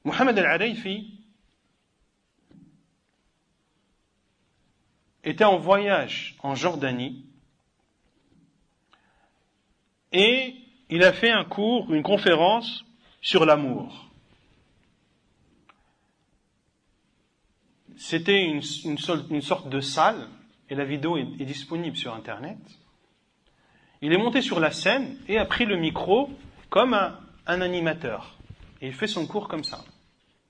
Mohamed al-Arayfi était en voyage en Jordanie et il a fait un cours, une conférence sur l'amour. C'était une sorte de salle, et la vidéo est disponible sur Internet. Il est monté sur la scène et a pris le micro comme un animateur. Et il fait son cours comme ça.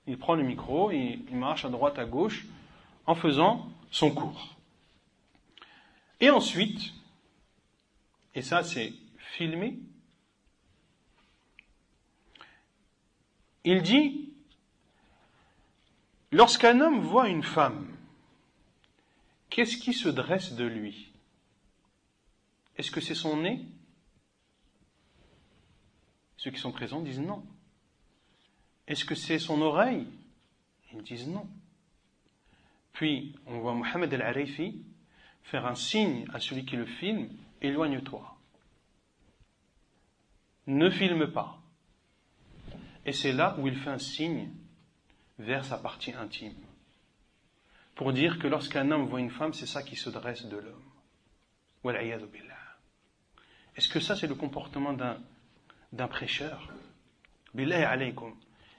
Il prend le micro et il marche à droite, à gauche, en faisant son cours. Et ensuite, et ça c'est filmé, il dit, lorsqu'un homme voit une femme, qu'est-ce qui se dresse de lui? Est-ce que c'est son nez? Ceux qui sont présents disent non. Est-ce que c'est son oreille? Ils disent non. Puis, on voit Mohamed al-Arayfi faire un signe à celui qui le filme, éloigne-toi. Ne filme pas. Et c'est là où il fait un signe vers sa partie intime. Pour dire que lorsqu'un homme voit une femme, c'est ça qui se dresse de l'homme. Wal'iyadu billah. Est-ce que ça c'est le comportement d'un prêcheur? Billahi alaykum.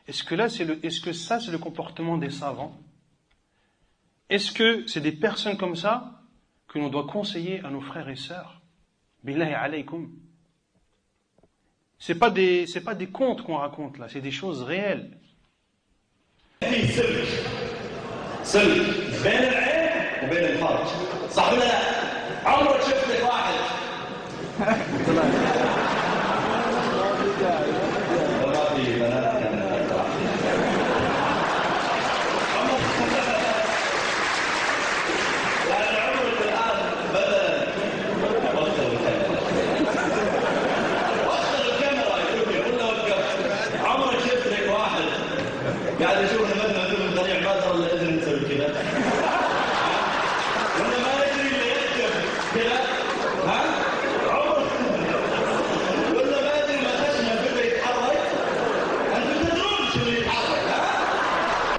Est-ce que ça c'est le comportement des savants? Est-ce que c'est des personnes comme ça que l'on doit conseiller à nos frères et sœurs? Billahi alaykum. C'est pas des contes qu'on raconte là, c'est des choses réelles. قاعد اشوف مثلا فيلم طليع بدر الاذن مسوي كذا ولا ما يدري اللي يكتب كذا ها عمر ولا ما يدري ما خشمه بدا يتحرك انتم تدرون شو اللي يتحرك ها.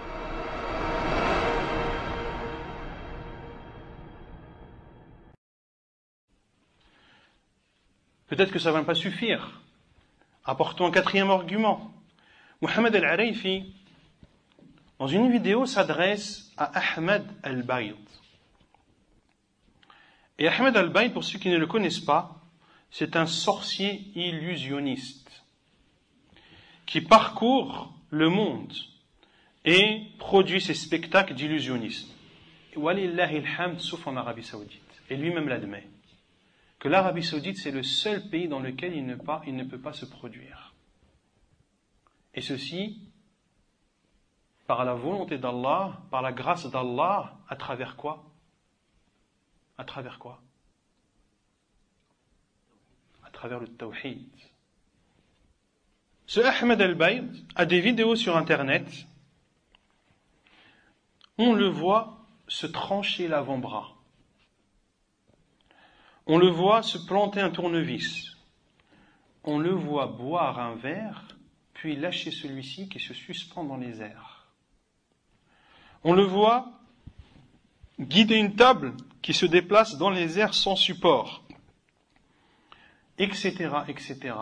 Peut-être que ça ne va pas suffire. Apportons un quatrième argument. Mohamed al-Arayfi, dans une vidéo, s'adresse à Ahmed al-Bayd. Et Ahmed al-Bayd, pour ceux qui ne le connaissent pas, c'est un sorcier illusionniste qui parcourt le monde et produit ses spectacles d'illusionnisme. Walillahi alhamd, sauf en Arabie Saoudite. Et lui-même l'admet. Que l'Arabie Saoudite, c'est le seul pays dans lequel il ne peut pas se produire. Et ceci, par la volonté d'Allah, par la grâce d'Allah, à travers quoi? À travers quoi? À travers le tawhid. Ce Ahmed al-Bayd a des vidéos sur Internet. On le voit se trancher l'avant-bras. On le voit se planter un tournevis. On le voit boire un verre, puis lâcher celui-ci qui se suspend dans les airs. On le voit guider une table qui se déplace dans les airs sans support, etc., etc.,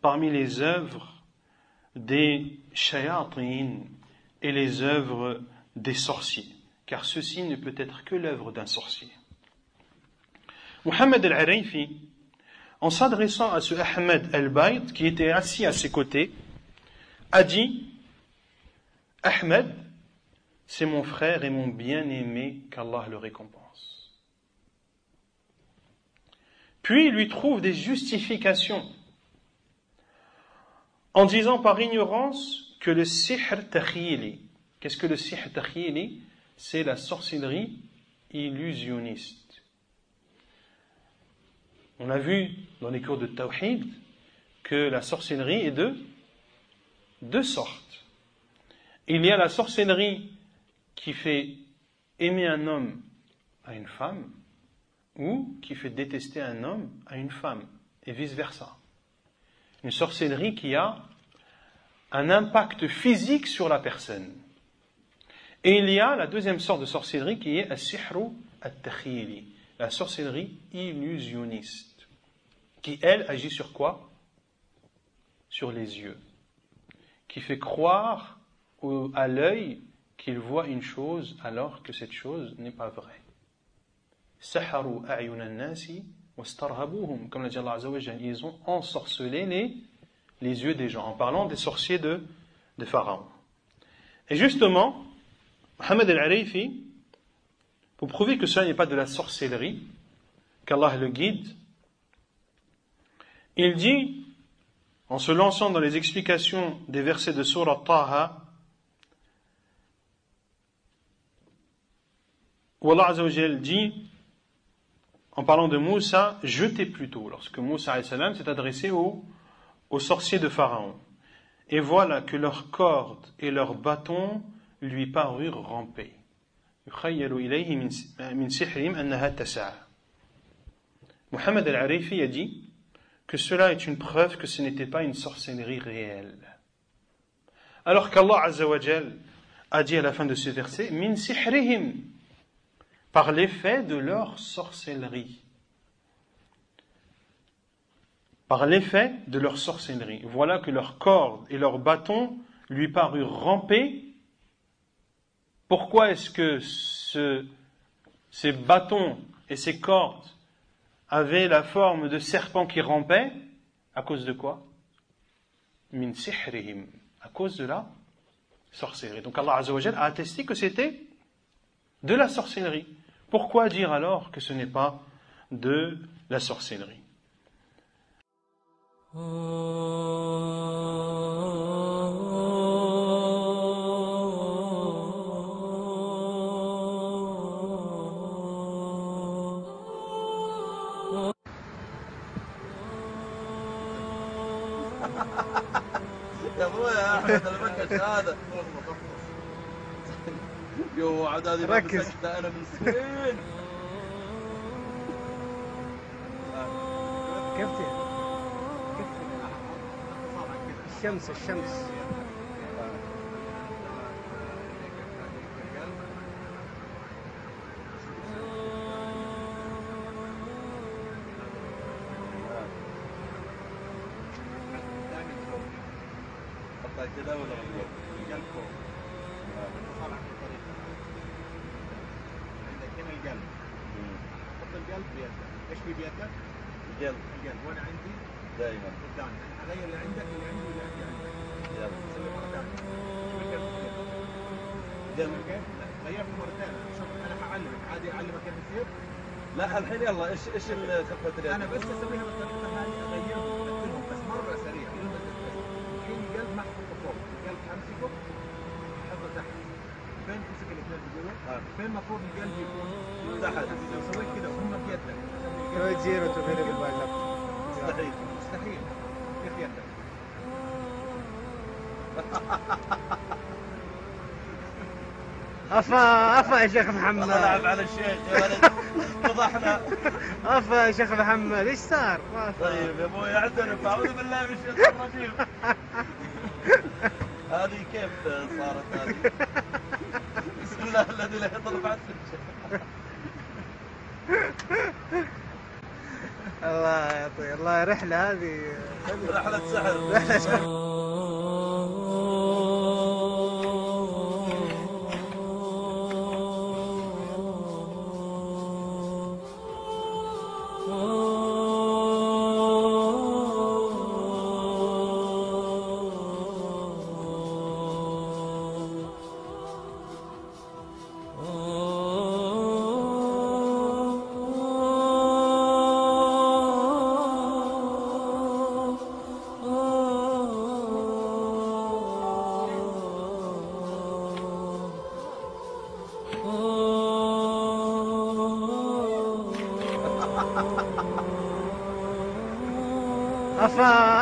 parmi les œuvres des shayatin et les œuvres des sorciers, car ceci ne peut être que l'œuvre d'un sorcier. Mohamed al-Arayfi, en s'adressant à ce Ahmed al-Bayd, qui était assis à ses côtés, a dit: Ahmed, c'est mon frère et mon bien-aimé, qu'Allah le récompense. Puis il lui trouve des justifications en disant par ignorance que le sihr takhyili. Qu'est-ce que le sihr takhyili? C'est la sorcellerie illusionniste. On a vu dans les cours de Tawhid que la sorcellerie est de deux sortes. Il y a la sorcellerie qui fait aimer un homme à une femme ou qui fait détester un homme à une femme et vice-versa. Une sorcellerie qui a un impact physique sur la personne. Et il y a la deuxième sorte de sorcellerie qui est as-sihru at-takhili, la sorcellerie illusionniste, qui elle agit sur quoi? Sur les yeux, qui fait croire à l'œil qu'il voit une chose alors que cette chose n'est pas vraie. Saharu a'yun an-nasi wastarhabuhum, comme l'a dit Allah Azza wa Jalla, ils ont ensorcelé les yeux des gens, en parlant des sorciers de Pharaon. Et justement, Mohammed al-Arifi, pour prouver que cela n'est pas de la sorcellerie, qu'Allah le guide, il dit, en se lançant dans les explications des versets de Surah Taha, où Allah Azza wa Jalla dit, en parlant de Moussa, jetez plutôt, lorsque Moussa alayhi salam s'est adressé aux sorciers de Pharaon. Et voilà que leurs cordes et leurs bâtons lui parurent ramper. Mohammed al-Arifi a dit que cela est une preuve que ce n'était pas une sorcellerie réelle. Alors qu'Allah Azza wa Jal a dit à la fin de ce verset, min sihrihim, par l'effet de leur sorcellerie. Par l'effet de leur sorcellerie. Voilà que leurs cordes et leurs bâtons lui parurent ramper. Pourquoi est-ce que ces bâtons et ces cordes avaient la forme de serpents qui rampaient? À cause de quoi? Min sihrihim, à cause de la sorcellerie. Donc Allah Azza wa Jal a attesté que c'était de la sorcellerie. Pourquoi dire alors que ce n'est pas de la sorcellerie? يا ابويا يا احمد المكش هذا يو عاد هذه ركز. انا من سنين كيف الشمس حطها كذا ولا القلب فوق صالح في طريقة عندك هنا القلب حط القلب بيدك ايش في بيدك؟ القلب وانا عندي دائما قدامي انا حغير اللي عندك اللي عندي واللي عندي عندك يلا نسوي مرة ثانية قلب كيف؟ لا غيرت مرتين شوف انا حعلمك عادي اعلمك كيف يصير لا الحين يلا ايش خفة اليد؟ انا بس اسويها بالطريقة هذه اغيرهم ابدلهم بس مرة سريع الحين القلب ما احطه فوق القلب امسكه احطه تحت فين تمسك الاثنين بيقولوا؟ فين المفروض القلب يكون؟ تحت لو سويت كذا وهم بيدك Roy zero to variable by left. مستحيل مستحيل كيف يدك؟ افا يا شيخ محمد. الله لعب على الشيخ يا ولد فضحنا. افا يا شيخ محمد ايش صار؟ طيب يا ابوي اعترف اعوذ بالله من الشيطان الرجيم. هذه كيف صارت هذه؟ بسم الله الذي لا يضرب عن الله يعطي الله رحلة هذه رحلة سحر. رحلة سحر.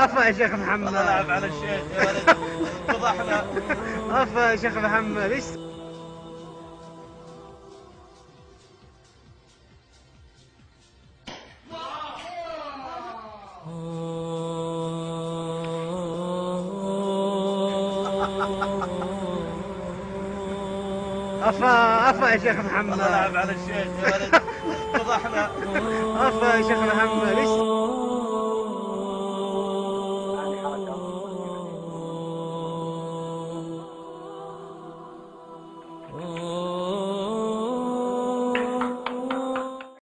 افا يا شيخ محمد. الله لعب على الشيخ يا ولد فضحنا. افا يا شيخ محمد ايش افا يا شيخ محمد. الله يلعب على الشيخ يا ولد. فضحنا. افا يا شيخ محمد.